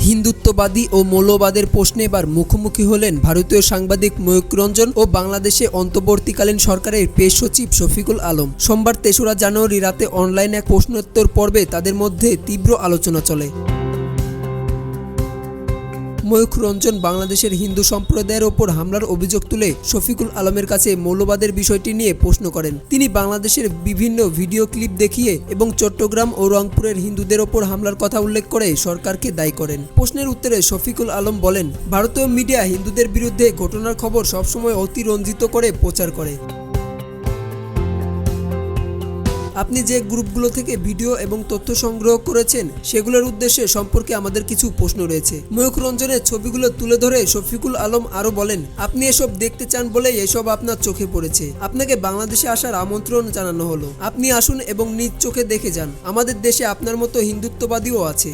হিন্দুত্ববাদী ও মৌলবাদের প্রশ্নে এবার মুখোমুখি হলেন ভারতীয় সাংবাদিক ময়ূখ রঞ্জন ও বাংলাদেশে অন্তর্বর্তীকালীন সরকারের পেশ সচিব শফিকুল আলম। সোমবার ৩রা জানুয়ারি রাতে অনলাইন এক প্রশ্নোত্তর পর্বে তাদের মধ্যে তীব্র আলোচনা চলে। ময়ূখ রঞ্জন বাংলাদেশের হিন্দু সম্প্রদায়ের ওপর হামলার অভিযোগ তুলে শফিকুল আলমের কাছে মৌলবাদের বিষয়টি নিয়ে প্রশ্ন করেন। তিনি বাংলাদেশের বিভিন্ন ভিডিও ক্লিপ দেখিয়ে এবং চট্টগ্রাম ও রংপুরের হিন্দুদের ওপর হামলার কথা উল্লেখ করে সরকারকে দায়ী করেন। প্রশ্নের উত্তরে শফিকুল আলম বলেন, ভারতীয় মিডিয়া হিন্দুদের বিরুদ্ধে ঘটনার খবর সবসময় অতিরঞ্জিত করে প্রচার করে। আপনি যে গ্রুপগুলো থেকে ভিডিও এবং তথ্য সংগ্রহ করেছেন সেগুলোর উদ্দেশ্যে সম্পর্কে আমাদের কিছু প্রশ্ন রয়েছে। ময়ূখ রঞ্জনের ছবিগুলো তুলে ধরে শফিকুল আলম আরও বলেন, আপনি এসব দেখতে চান বলেই এসব আপনার চোখে পড়েছে। আপনাকে বাংলাদেশে আসার আমন্ত্রণ জানানো হলো। আপনি আসুন এবং নিজ চোখে দেখে যান। আমাদের দেশে আপনার মতো হিন্দুত্ববাদীও আছে।